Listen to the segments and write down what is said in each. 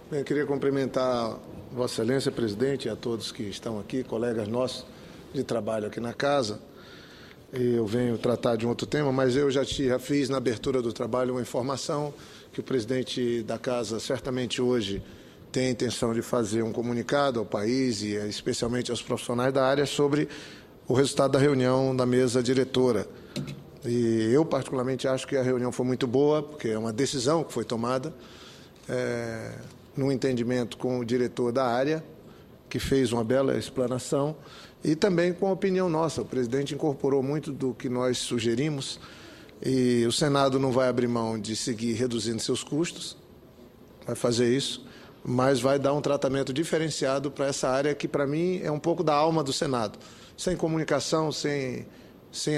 Bem, eu queria cumprimentar Vossa Excelência, presidente, e a todos que estão aqui, colegas nossos de trabalho aqui na casa. Eu venho tratar de um outro tema, mas eu já fiz na abertura do trabalho uma informação que o presidente da casa certamente hoje tem a intenção de fazer um comunicado ao país e especialmente aos profissionais da área sobre o resultado da reunião da mesa diretora. E eu, particularmente, acho que a reunião foi muito boa, porque é uma decisão que foi tomada, num entendimento com o diretor da área, que fez uma bela explanação, e também com a opinião nossa. O presidente incorporou muito do que nós sugerimos, e o Senado não vai abrir mão de seguir reduzindo seus custos, vai fazer isso, mas vai dar um tratamento diferenciado para essa área que, para mim, é um pouco da alma do Senado. Sem comunicação, sem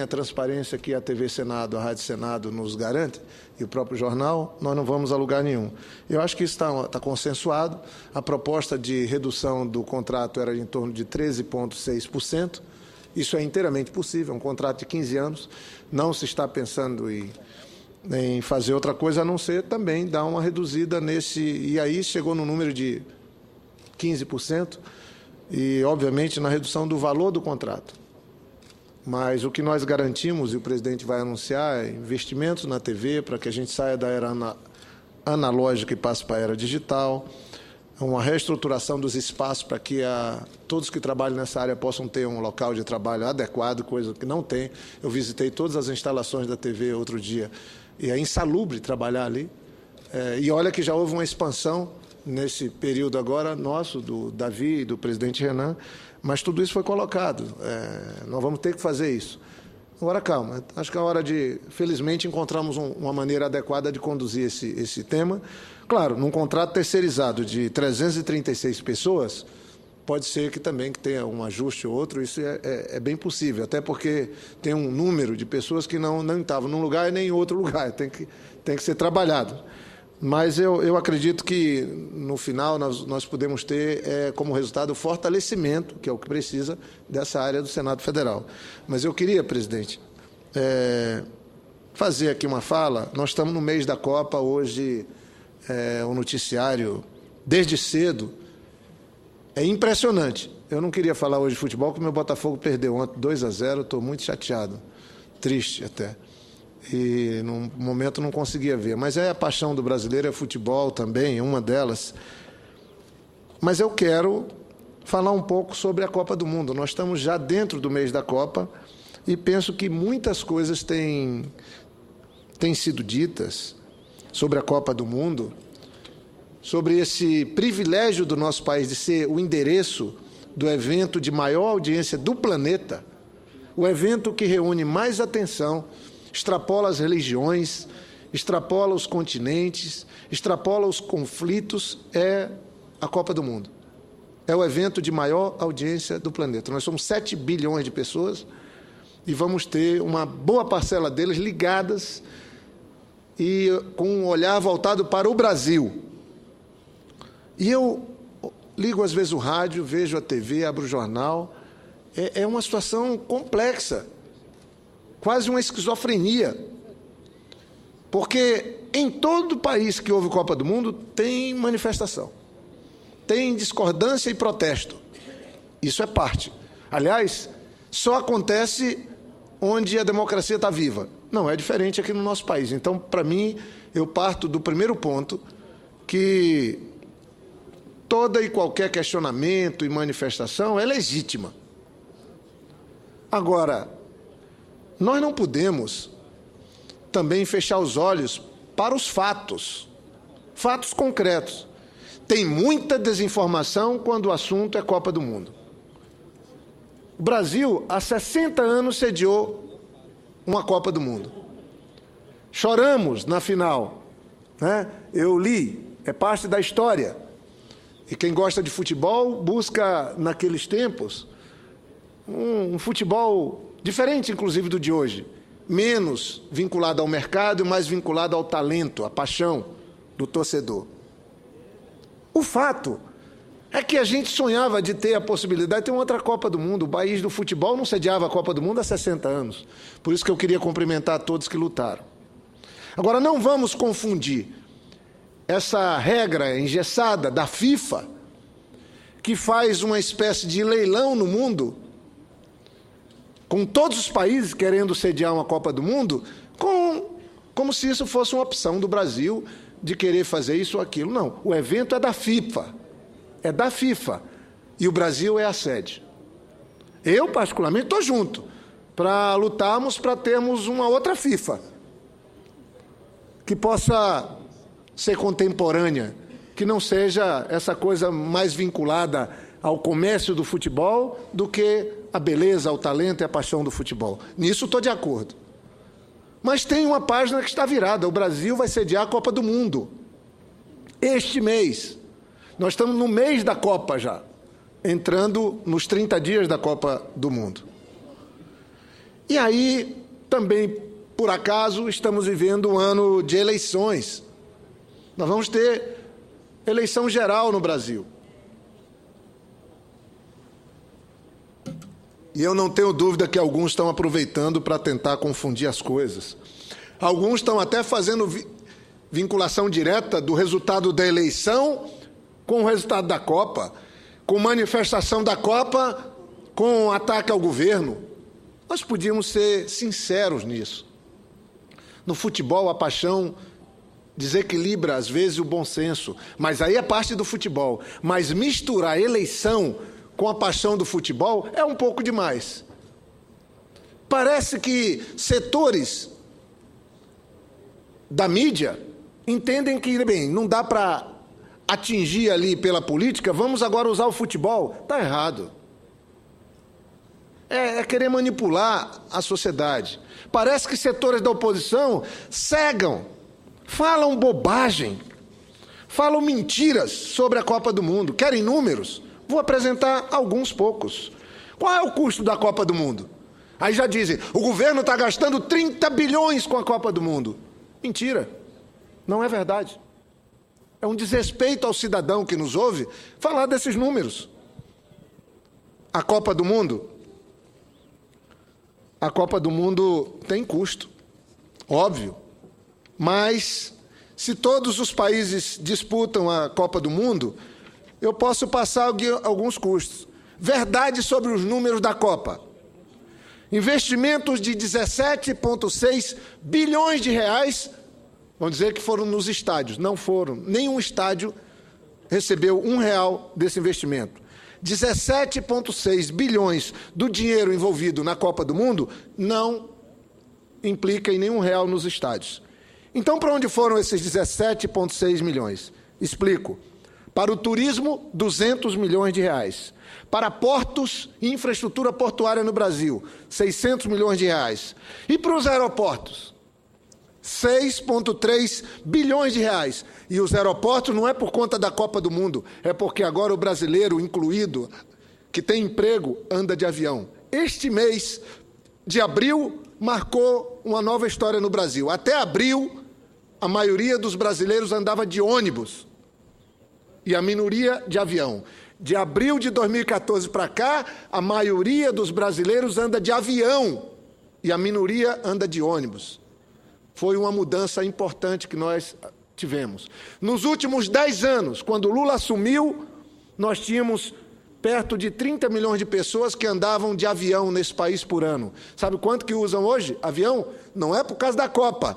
a transparência que a TV Senado, a Rádio Senado nos garante, e o próprio jornal, nós não vamos a lugar nenhum. Eu acho que isso está consensuado. A proposta de redução do contrato era em torno de 13,6%. Isso é inteiramente possível, é um contrato de 15 anos. Não se está pensando em fazer outra coisa, a não ser também dar uma reduzida nesse... E aí chegou no número de 15%, e, obviamente, na redução do valor do contrato. Mas o que nós garantimos, e o presidente vai anunciar, é investimentos na TV para que a gente saia da era analógica e passe para a era digital, uma reestruturação dos espaços para que todos que trabalham nessa área possam ter um local de trabalho adequado, coisa que não tem. Eu visitei todas as instalações da TV outro dia e é insalubre trabalhar ali. E olha que já houve uma expansão nesse período agora nosso, do Davi e do presidente Renan, mas tudo isso foi colocado. Nós vamos ter que fazer isso. Agora, calma. Acho que é hora de, felizmente, encontrarmos uma maneira adequada de conduzir esse tema. Claro, num contrato terceirizado de 336 pessoas, pode ser que também tenha um ajuste ou outro, isso é bem possível, até porque tem um número de pessoas que não estavam num lugar e nem em outro lugar, tem que ser trabalhado. Mas eu acredito que, no final, nós podemos ter como resultado o fortalecimento, que é o que precisa, dessa área do Senado Federal. Mas eu queria, presidente, fazer aqui uma fala. Nós estamos no mês da Copa, hoje o noticiário, desde cedo, é impressionante. Eu não queria falar hoje de futebol, porque o meu Botafogo perdeu ontem 2-0, estou muito chateado, triste até. E, num momento, não conseguia ver. Mas a paixão do brasileiro é futebol também, uma delas. Mas eu quero falar um pouco sobre a Copa do Mundo. Nós estamos já dentro do mês da Copa e penso que muitas coisas têm sido ditas sobre a Copa do Mundo, sobre esse privilégio do nosso país de ser o endereço do evento de maior audiência do planeta, o evento que reúne mais atenção, extrapola as religiões, extrapola os continentes, extrapola os conflitos, é a Copa do Mundo. É o evento de maior audiência do planeta. Nós somos 7 bilhões de pessoas e vamos ter uma boa parcela deles ligadas e com um olhar voltado para o Brasil. E eu ligo às vezes o rádio, vejo a TV, abro o jornal. É uma situação complexa. Quase uma esquizofrenia, porque em todo país que houve Copa do Mundo tem manifestação, tem discordância e protesto. Isso é parte. Aliás, só acontece onde a democracia está viva. Não é diferente aqui no nosso país. Então, para mim, eu parto do primeiro ponto, que toda e qualquer questionamento e manifestação é legítima. Agora, nós não podemos também fechar os olhos para os fatos concretos. Tem muita desinformação quando o assunto é Copa do Mundo. O Brasil, há 60 anos, sediou uma Copa do Mundo. Choramos na final, né? Eu li, é parte da história. E quem gosta de futebol busca, naqueles tempos, um futebol diferente, inclusive, do de hoje, menos vinculado ao mercado e mais vinculado ao talento, à paixão do torcedor. O fato é que a gente sonhava de ter a possibilidade de ter uma outra Copa do Mundo. O país do futebol não sediava a Copa do Mundo há 60 anos. Por isso que eu queria cumprimentar todos que lutaram. Agora, não vamos confundir essa regra engessada da FIFA, que faz uma espécie de leilão no mundo, com todos os países querendo sediar uma Copa do Mundo, como se isso fosse uma opção do Brasil de querer fazer isso ou aquilo. Não, o evento é da FIFA. É da FIFA. E o Brasil é a sede. Eu, particularmente, estou junto para lutarmos para termos uma outra FIFA que possa ser contemporânea, que não seja essa coisa mais vinculada ao comércio do futebol do que a beleza, o talento e a paixão do futebol. Nisso estou de acordo. Mas tem uma página que está virada. O Brasil vai sediar a Copa do Mundo este mês. Nós estamos no mês da Copa já, entrando nos 30 dias da Copa do Mundo. E aí, também, por acaso, estamos vivendo um ano de eleições. Nós vamos ter eleição geral no Brasil. E eu não tenho dúvida que alguns estão aproveitando para tentar confundir as coisas. Alguns estão até fazendo vinculação direta do resultado da eleição com o resultado da Copa, com manifestação da Copa, com ataque ao governo. Nós podíamos ser sinceros nisso. No futebol, a paixão desequilibra, às vezes, o bom senso. Mas aí é parte do futebol. Mas misturar a eleição com a paixão do futebol é um pouco demais. Parece que setores da mídia entendem que, bem, não dá para atingir ali pela política, vamos agora usar o futebol. Está errado. É querer manipular a sociedade. Parece que setores da oposição cegam, falam bobagem, falam mentiras sobre a Copa do Mundo. Querem números? Vou apresentar alguns poucos. Qual é o custo da Copa do Mundo? Aí já dizem, o governo está gastando 30 bilhões com a Copa do Mundo. Mentira. Não é verdade. É um desrespeito ao cidadão que nos ouve falar desses números. A Copa do Mundo tem custo, óbvio. Mas, se todos os países disputam a Copa do Mundo, eu posso passar alguns custos. Verdade sobre os números da Copa. Investimentos de 17,6 bilhões de reais, vão dizer que foram nos estádios. Não foram. Nenhum estádio recebeu R$1 desse investimento. 17,6 bilhões do dinheiro envolvido na Copa do Mundo não implica em nenhum real nos estádios. Então, para onde foram esses 17,6 milhões? Explico. Para o turismo, 200 milhões de reais. Para portos e infraestrutura portuária no Brasil, 600 milhões de reais. E para os aeroportos? 6,3 bilhões de reais. E os aeroportos não é por conta da Copa do Mundo, é porque agora o brasileiro incluído, que tem emprego, anda de avião. Este mês de abril marcou uma nova história no Brasil. Até abril, a maioria dos brasileiros andava de ônibus e a minoria de avião. De abril de 2014 para cá, a maioria dos brasileiros anda de avião e a minoria anda de ônibus. Foi uma mudança importante que nós tivemos. Nos últimos 10 anos, quando Lula assumiu, nós tínhamos perto de 30 milhões de pessoas que andavam de avião nesse país por ano. Sabe quanto que usam hoje avião? Não é por causa da Copa.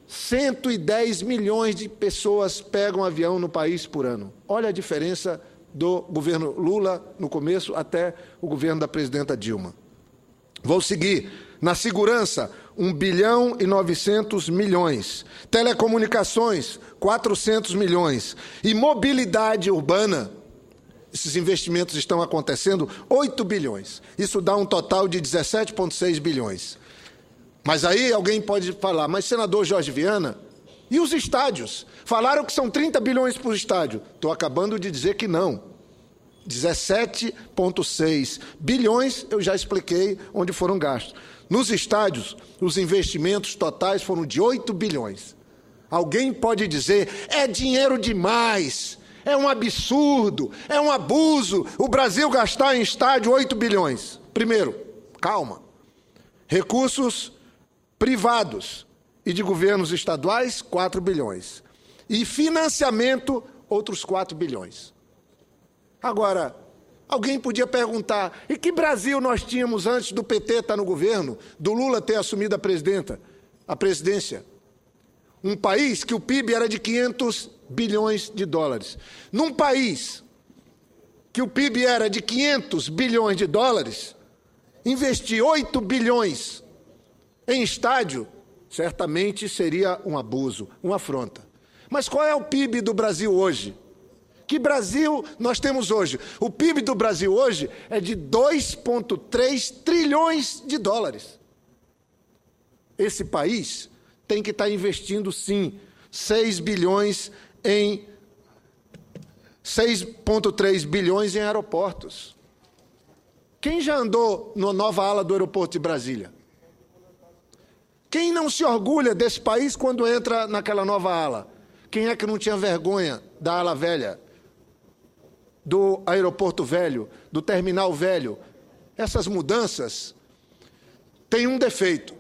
110 milhões de pessoas pegam avião no país por ano. Olha a diferença do governo Lula no começo até o governo da presidenta Dilma. Vou seguir. Na segurança, 1 bilhão e 900 milhões. Telecomunicações, 400 milhões. E mobilidade urbana, esses investimentos estão acontecendo, 8 bilhões. Isso dá um total de 17,6 bilhões. Mas aí alguém pode falar, mas senador Jorge Viana, e os estádios? Falaram que são 30 bilhões por estádio. Estou acabando de dizer que não. 17,6 bilhões, eu já expliquei onde foram gastos. Nos estádios, os investimentos totais foram de 8 bilhões. Alguém pode dizer, é dinheiro demais, é um absurdo, é um abuso o Brasil gastar em estádio 8 bilhões. Primeiro, calma. Recursos privados e de governos estaduais, 4 bilhões. E financiamento, outros 4 bilhões. Agora, alguém podia perguntar, e que Brasil nós tínhamos antes do PT estar no governo, do Lula ter assumido a presidência? Um país que o PIB era de 500 bilhões de dólares. Num país que o PIB era de 500 bilhões de dólares, investir 8 bilhões em estádio, certamente seria um abuso, uma afronta. Mas qual é o PIB do Brasil hoje? Que Brasil nós temos hoje? O PIB do Brasil hoje é de 2,3 trilhões de dólares. Esse país tem que estar investindo, sim, 6,3 bilhões em aeroportos. Quem já andou na nova ala do aeroporto de Brasília? Quem não se orgulha desse país quando entra naquela nova ala? Quem é que não tinha vergonha da ala velha, do aeroporto velho, do terminal velho? Essas mudanças têm um defeito.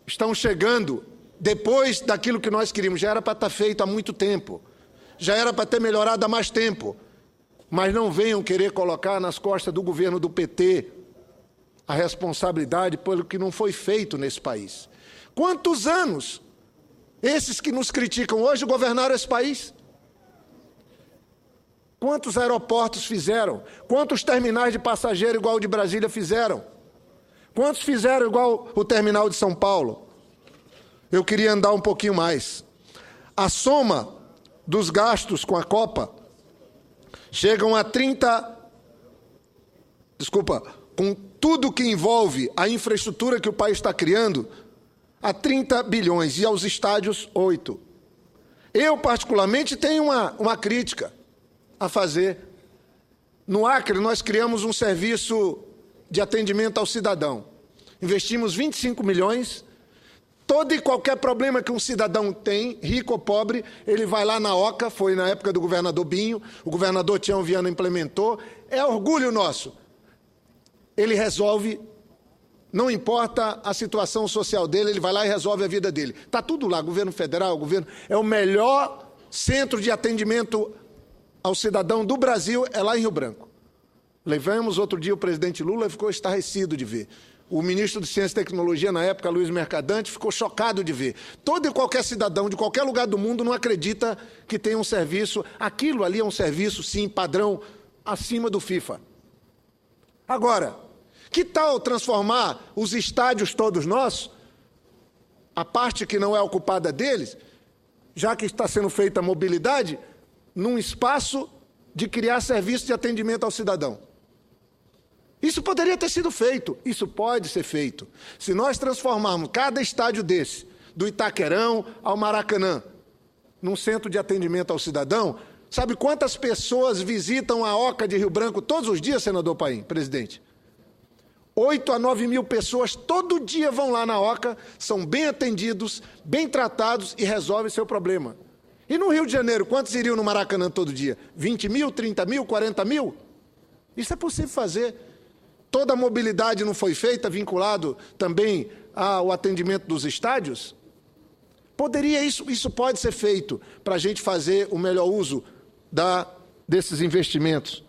Estão chegando depois daquilo que nós queríamos. Já era para estar feito há muito tempo. Já era para ter melhorado há mais tempo. Mas não venham querer colocar nas costas do governo do PT a responsabilidade pelo que não foi feito nesse país. Quantos anos esses que nos criticam hoje governaram esse país? Quantos aeroportos fizeram? Quantos terminais de passageiro igual o de Brasília fizeram? Quantos fizeram igual o terminal de São Paulo? Eu queria andar um pouquinho mais. A soma dos gastos com a Copa chegam a com tudo que envolve a infraestrutura que o país está criando, a 30 bilhões, e aos estádios, 8. Eu, particularmente, tenho uma crítica a fazer. No Acre, nós criamos um serviço de atendimento ao cidadão. Investimos 25 milhões. Todo e qualquer problema que um cidadão tem, rico ou pobre, ele vai lá na OCA, foi na época do governador Binho, o governador Tião Viana implementou, é orgulho nosso. Ele resolve, não importa a situação social dele, ele vai lá e resolve a vida dele. Está tudo lá, governo federal, governo... É o melhor centro de atendimento ao cidadão do Brasil, é lá em Rio Branco. Levamos outro dia o presidente Lula e ficou estarrecido de ver. O ministro de Ciência e Tecnologia, na época, Luiz Mercadante, ficou chocado de ver. Todo e qualquer cidadão de qualquer lugar do mundo não acredita que tem um serviço. Aquilo ali é um serviço, sim, padrão, acima do FIFA. Agora, que tal transformar os estádios todos nossos, a parte que não é ocupada deles, já que está sendo feita a mobilidade, num espaço de criar serviço de atendimento ao cidadão? Isso poderia ter sido feito, isso pode ser feito. Se nós transformarmos cada estádio desse, do Itaquerão ao Maracanã, num centro de atendimento ao cidadão, sabe quantas pessoas visitam a OCA de Rio Branco todos os dias, senador Paim, presidente? 8 a 9 mil pessoas todo dia vão lá na OCA, são bem atendidos, bem tratados e resolvem seu problema. E no Rio de Janeiro, quantos iriam no Maracanã todo dia? 20 mil, 30 mil, 40 mil? Isso é possível fazer. Toda a mobilidade não foi feita, vinculado também ao atendimento dos estádios? Isso pode ser feito para a gente fazer o melhor uso desses investimentos.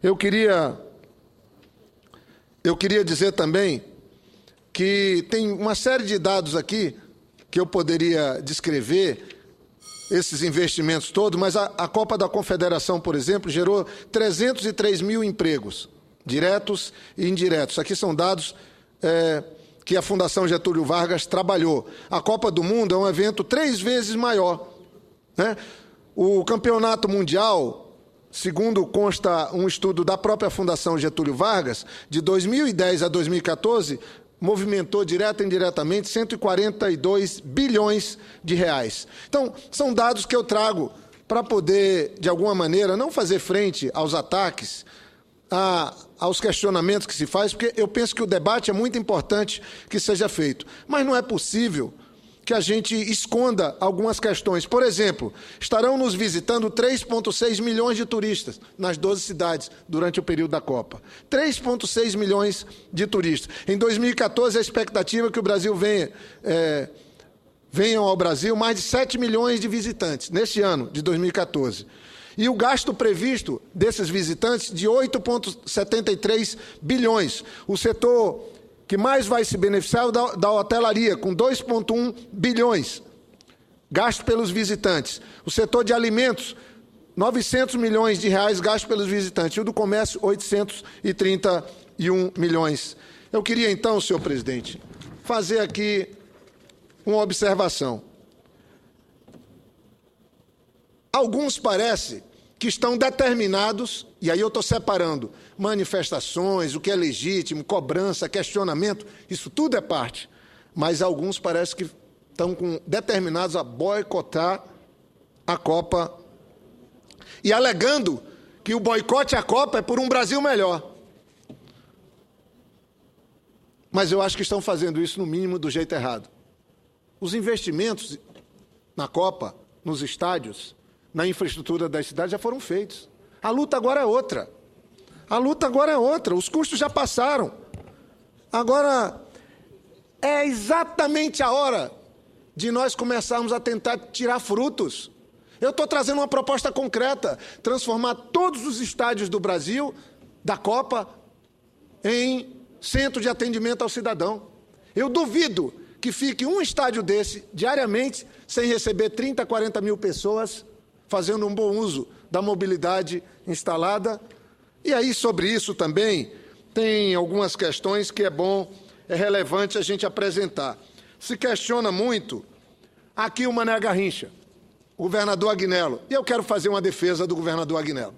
Eu queria dizer também que tem uma série de dados aqui que eu poderia descrever, esses investimentos todos, mas a Copa da Confederação, por exemplo, gerou 303 mil empregos, diretos e indiretos. Aqui são dados que a Fundação Getúlio Vargas trabalhou. A Copa do Mundo é um evento 3 vezes maior, né? O Campeonato Mundial, segundo consta um estudo da própria Fundação Getúlio Vargas, de 2010 a 2014, movimentou direta e indiretamente 142 bilhões de reais. Então, são dados que eu trago para poder, de alguma maneira, não fazer frente aos ataques, aos questionamentos que se faz, porque eu penso que o debate é muito importante que seja feito. Mas não é possível que a gente esconda algumas questões. Por exemplo, estarão nos visitando 3,6 milhões de turistas nas 12 cidades durante o período da Copa. 3,6 milhões de turistas. Em 2014, a expectativa é que o Brasil venha venham ao Brasil mais de 7 milhões de visitantes neste ano de 2014. E o gasto previsto desses visitantes de 8,73 bilhões. O setor que mais vai se beneficiar é o da hotelaria, com 2,1 bilhões. Gasto pelos visitantes. O setor de alimentos, 900 milhões de reais gasto pelos visitantes. E o do comércio, 831 milhões. Eu queria, então, senhor presidente, fazer aqui uma observação. Alguns parece que estão determinados, e aí eu estou separando manifestações, o que é legítimo, cobrança, questionamento, isso tudo é parte. Mas alguns parece que estão determinados a boicotar a Copa e alegando que o boicote à Copa é por um Brasil melhor. Mas eu acho que estão fazendo isso, no mínimo, do jeito errado. Os investimentos na Copa, nos estádios, na infraestrutura das cidades já foram feitos. A luta agora é outra. A luta agora é outra. Os custos já passaram. Agora, é exatamente a hora de nós começarmos a tentar tirar frutos. Eu estou trazendo uma proposta concreta, transformar todos os estádios do Brasil, da Copa, em centro de atendimento ao cidadão. Eu duvido que fique um estádio desse, diariamente, sem receber 30, 40 mil pessoas, fazendo um bom uso da mobilidade instalada. E aí, sobre isso também, tem algumas questões que é relevante a gente apresentar. Se questiona muito aqui o Mané Garrincha, o governador Agnello, e eu quero fazer uma defesa do governador Agnello.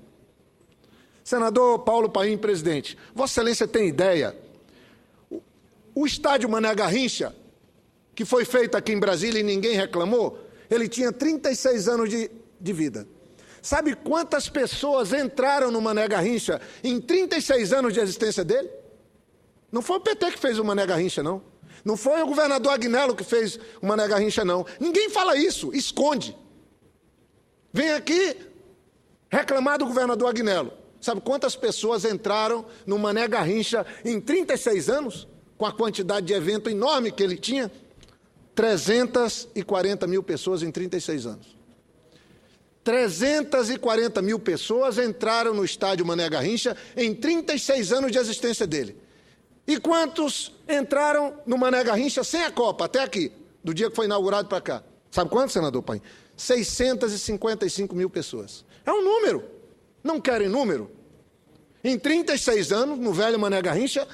Senador Paulo Paim, presidente, Vossa Excelência tem ideia? O estádio Mané Garrincha, que foi feito aqui em Brasília e ninguém reclamou, ele tinha 36 anos de vida. Sabe quantas pessoas entraram no Mané Garrincha em 36 anos de existência dele? Não foi o PT que fez o Mané Garrincha, não. Não foi o governador Agnello que fez o Mané Garrincha, não. Ninguém fala isso, esconde. Vem aqui reclamar do governador Agnello. Sabe quantas pessoas entraram no Mané Garrincha em 36 anos? Com a quantidade de evento enorme que ele tinha? 340 mil pessoas em 36 anos. 340 mil pessoas entraram no estádio Mané Garrincha em 36 anos de existência dele. E quantos entraram no Mané Garrincha sem a Copa, até aqui, do dia que foi inaugurado para cá? Sabe quantos, senador Paim? 655 mil pessoas. É um número. Não querem número? Em 36 anos, no velho Mané Garrincha,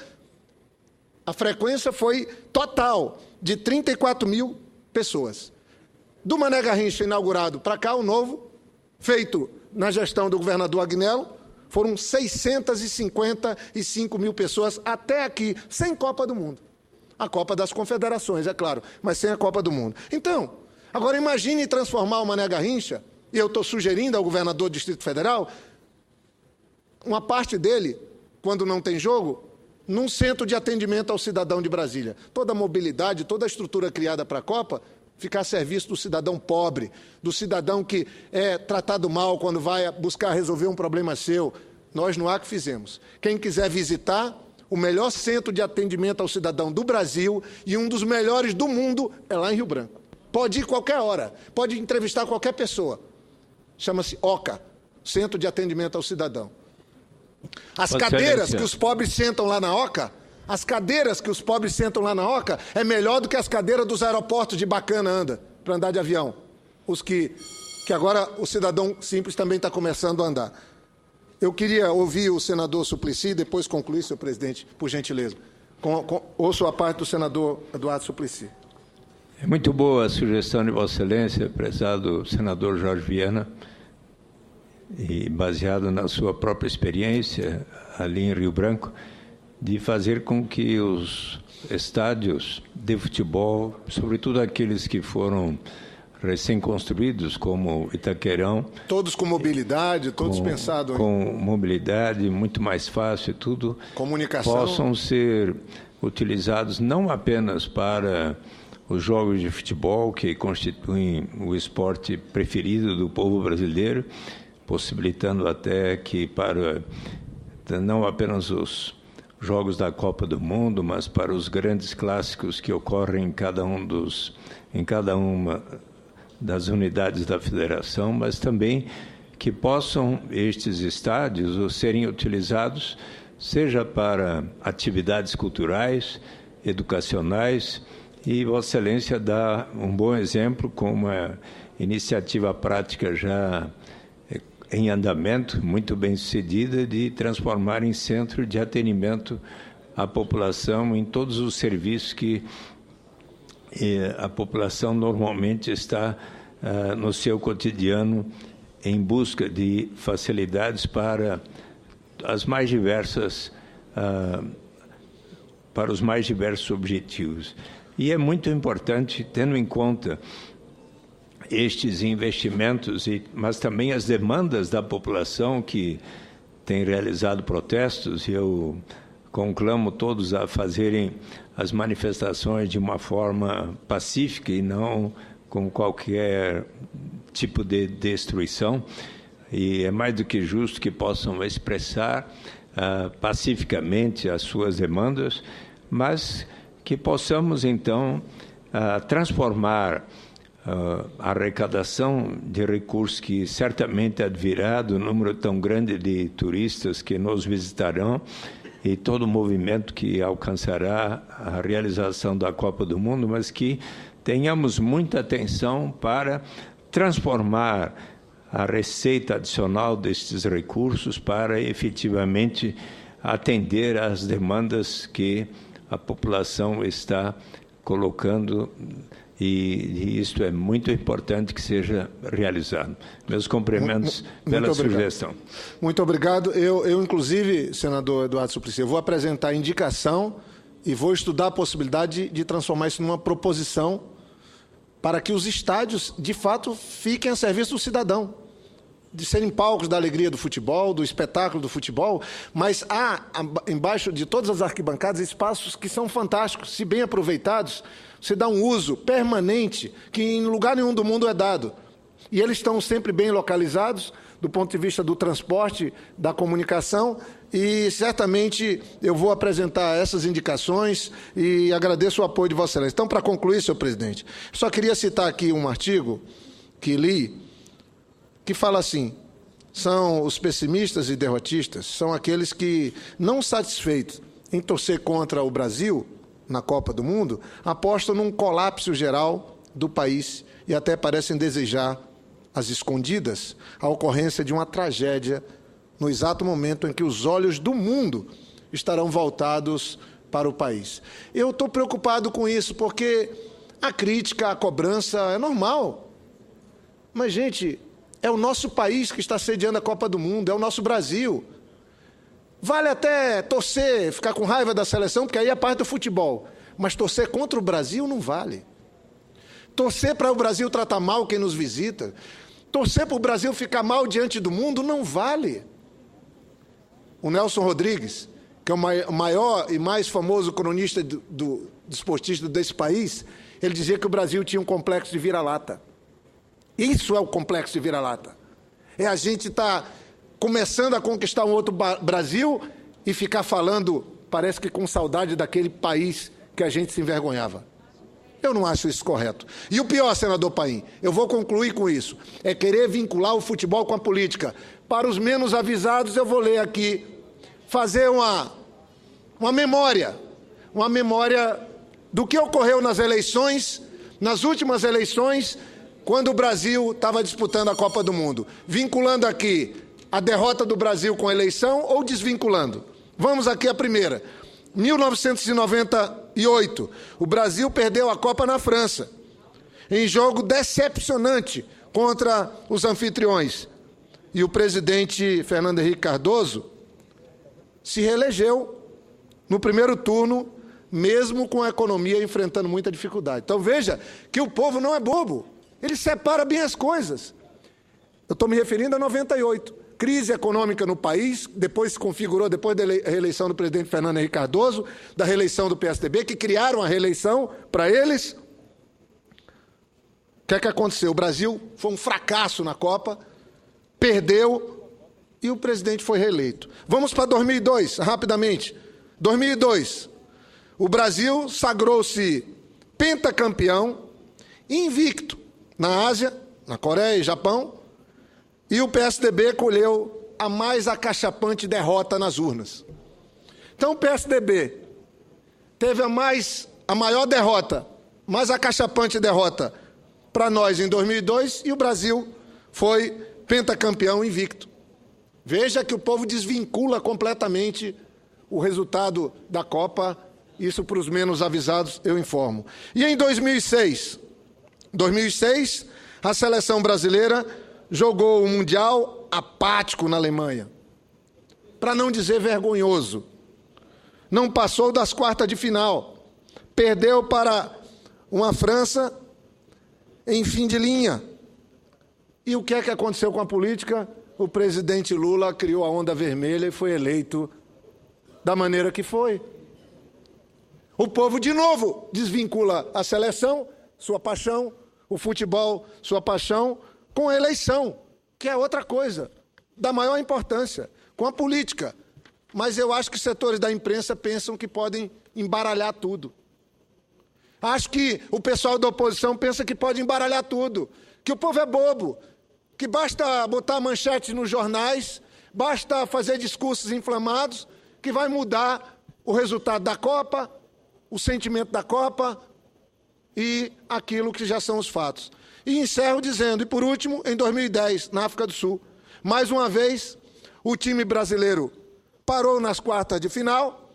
a frequência foi total de 34 mil pessoas. Do Mané Garrincha inaugurado para cá, o novo, feito na gestão do governador Agnello, foram 655 mil pessoas até aqui, sem Copa do Mundo. A Copa das Confederações, é claro, mas sem a Copa do Mundo. Então, agora imagine transformar o Mané Garrincha, e eu estou sugerindo ao governador do Distrito Federal, uma parte dele, quando não tem jogo, num centro de atendimento ao cidadão de Brasília. Toda a mobilidade, toda a estrutura criada para a Copa, ficar a serviço do cidadão pobre, do cidadão que é tratado mal quando vai buscar resolver um problema seu. Nós no Acre fizemos. Quem quiser visitar, o melhor centro de atendimento ao cidadão do Brasil e um dos melhores do mundo é lá em Rio Branco. Pode ir qualquer hora, pode entrevistar qualquer pessoa. Chama-se OCA, Centro de Atendimento ao Cidadão. As cadeiras que os pobres sentam lá na OCA, é melhor do que as cadeiras dos aeroportos de Bacana anda, para andar de avião. Os que agora o cidadão simples também está começando a andar. Eu queria ouvir o senador Suplicy, depois concluir, senhor presidente, por gentileza. Ouço a parte do senador Eduardo Suplicy. É muito boa a sugestão de Vossa Excelência, prezado senador Jorge Viana, e baseado na sua própria experiência ali em Rio Branco, de fazer com que os estádios de futebol, sobretudo aqueles que foram recém-construídos, como Itaquerão... Todos com mobilidade, todos pensados... Com mobilidade, muito mais fácil e tudo... Comunicação... Possam ser utilizados não apenas para os jogos de futebol, que constituem o esporte preferido do povo brasileiro, possibilitando até que para não apenas os jogos da Copa do Mundo, mas para os grandes clássicos que ocorrem em cada uma das unidades da federação, mas também que possam estes estádios serem utilizados seja para atividades culturais, educacionais, e Vossa Excelência dá um bom exemplo com uma iniciativa prática já em andamento, muito bem sucedida, de transformar em centro de atendimento à população em todos os serviços que a população normalmente está no seu cotidiano em busca de facilidades para as mais diversas para os mais diversos objetivos. E é muito importante, tendo em conta estes investimentos, mas também as demandas da população que tem realizado protestos, e eu conclamo todos a fazerem as manifestações de uma forma pacífica e não com qualquer tipo de destruição, e é mais do que justo que possam expressar pacificamente as suas demandas, mas que possamos, então, transformar a arrecadação de recursos que certamente advirá do número tão grande de turistas que nos visitarão e todo o movimento que alcançará a realização da Copa do Mundo, mas que tenhamos muita atenção para transformar a receita adicional destes recursos para efetivamente atender às demandas que a população está colocando, e isto é muito importante que seja realizado. Meus cumprimentos pela sugestão. Muito obrigado. Eu, inclusive, senador Eduardo Suplicy, vou apresentar a indicação e vou estudar a possibilidade de transformar isso numa proposição para que os estádios, de fato, fiquem a serviço do cidadão, de serem palcos da alegria do futebol, do espetáculo do futebol, mas há, embaixo de todas as arquibancadas, espaços que são fantásticos, se bem aproveitados, você dá um uso permanente que em lugar nenhum do mundo é dado. E eles estão sempre bem localizados do ponto de vista do transporte, da comunicação, e certamente eu vou apresentar essas indicações e agradeço o apoio de Vossa Excelência. Então, para concluir, senhor presidente, só queria citar aqui um artigo que li, que fala assim: são os pessimistas e derrotistas, são aqueles que, não satisfeitos em torcer contra o Brasil na Copa do Mundo, apostam num colapso geral do país e até parecem desejar, às escondidas, a ocorrência de uma tragédia no exato momento em que os olhos do mundo estarão voltados para o país. Eu estou preocupado com isso, porque a crítica, a cobrança é normal. Mas, gente, é o nosso país que está sediando a Copa do Mundo, é o nosso Brasil. Vale até torcer, ficar com raiva da seleção, porque aí é parte do futebol. Mas torcer contra o Brasil não vale. Torcer para o Brasil tratar mal quem nos visita, torcer para o Brasil ficar mal diante do mundo, não vale. O Nelson Rodrigues, que é o maior e mais famoso cronista do desportista desse país, ele dizia que o Brasil tinha um complexo de vira-lata. Isso é o complexo de vira-lata. É a gente estar começando a conquistar um outro Brasil e ficar falando, parece que com saudade daquele país que a gente se envergonhava. Eu não acho isso correto. E o pior, senador Paim, eu vou concluir com isso, é querer vincular o futebol com a política. Para os menos avisados, eu vou ler aqui, fazer uma memória do que ocorreu nas eleições, nas últimas eleições, quando o Brasil estava disputando a Copa do Mundo, vinculando aqui a derrota do Brasil com a eleição ou desvinculando. Vamos aqui a primeira. 1998, o Brasil perdeu a Copa na França, em jogo decepcionante contra os anfitriões. E o presidente Fernando Henrique Cardoso se reelegeu no primeiro turno, mesmo com a economia enfrentando muita dificuldade. Então veja que o povo não é bobo, ele separa bem as coisas. Eu estou me referindo a 98. Crise econômica no país, depois se configurou, depois da reeleição do presidente Fernando Henrique Cardoso, da reeleição do PSDB, que criaram a reeleição para eles. O que é que aconteceu? O Brasil foi um fracasso na Copa, perdeu e o presidente foi reeleito. Vamos para 2002, rapidamente. 2002, o Brasil sagrou-se pentacampeão, invicto na Ásia, na Coreia e Japão, e o PSDB colheu a mais acachapante derrota nas urnas. Então o PSDB teve a maior derrota, mais acachapante derrota para nós em 2002, e o Brasil foi pentacampeão invicto. Veja que o povo desvincula completamente o resultado da Copa, isso para os menos avisados eu informo. E em 2006, a seleção brasileira jogou o Mundial apático na Alemanha, para não dizer vergonhoso. Não passou das quartas de final, perdeu para uma França em fim de linha. E o que é que aconteceu com a política? O presidente Lula criou a onda vermelha e foi eleito da maneira que foi. O povo, de novo, desvincula a seleção, sua paixão, o futebol, sua paixão, com a eleição, que é outra coisa, da maior importância, com a política. Mas eu acho que setores da imprensa pensam que podem embaralhar tudo. Acho que o pessoal da oposição pensa que pode embaralhar tudo, que o povo é bobo, que basta botar manchetes nos jornais, basta fazer discursos inflamados, que vai mudar o resultado da Copa, o sentimento da Copa e aquilo que já são os fatos. E encerro dizendo, e por último, em 2010, na África do Sul, mais uma vez, o time brasileiro parou nas quartas de final,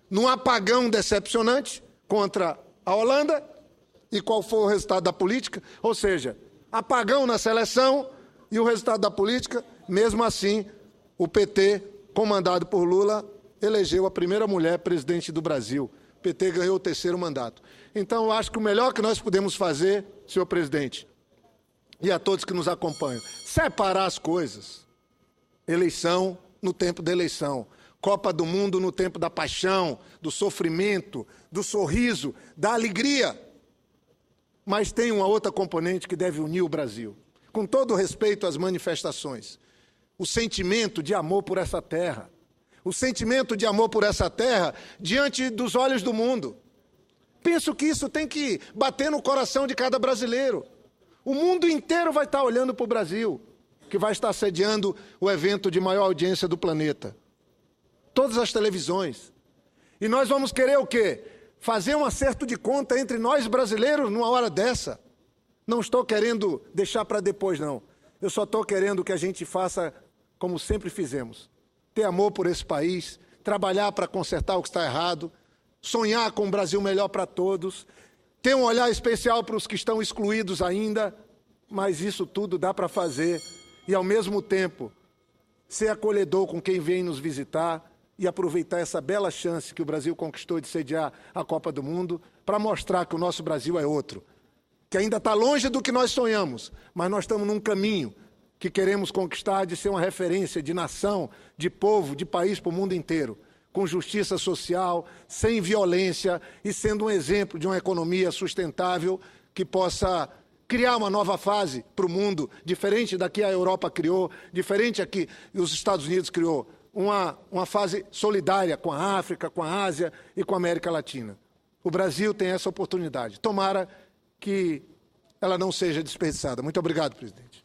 num apagão decepcionante contra a Holanda. E qual foi o resultado da política? Ou seja, apagão na seleção e o resultado da política, mesmo assim, o PT, comandado por Lula, elegeu a primeira mulher presidente do Brasil. O PT ganhou o 3º mandato. Então, eu acho que o melhor que nós podemos fazer, senhor presidente, e a todos que nos acompanham, separar as coisas. Eleição no tempo da eleição. Copa do Mundo no tempo da paixão, do sofrimento, do sorriso, da alegria. Mas tem uma outra componente que deve unir o Brasil. Com todo o respeito às manifestações, o sentimento de amor por essa terra. O sentimento de amor por essa terra diante dos olhos do mundo. Penso que isso tem que bater no coração de cada brasileiro. O mundo inteiro vai estar olhando para o Brasil, que vai estar sediando o evento de maior audiência do planeta. Todas as televisões. E nós vamos querer o quê? Fazer um acerto de conta entre nós brasileiros numa hora dessa. Não estou querendo deixar para depois, não. Eu só estou querendo que a gente faça como sempre fizemos. Ter amor por esse país, trabalhar para consertar o que está errado, sonhar com um Brasil melhor para todos, ter um olhar especial para os que estão excluídos ainda, mas isso tudo dá para fazer e, ao mesmo tempo, ser acolhedor com quem vem nos visitar e aproveitar essa bela chance que o Brasil conquistou de sediar a Copa do Mundo para mostrar que o nosso Brasil é outro, que ainda está longe do que nós sonhamos, mas nós estamos num caminho que queremos conquistar de ser uma referência de nação, de povo, de país para o mundo inteiro, com justiça social, sem violência e sendo um exemplo de uma economia sustentável que possa criar uma nova fase para o mundo, diferente da que a Europa criou, diferente da que os Estados Unidos criou, uma fase solidária com a África, com a Ásia e com a América Latina. O Brasil tem essa oportunidade. Tomara que ela não seja desperdiçada. Muito obrigado, presidente.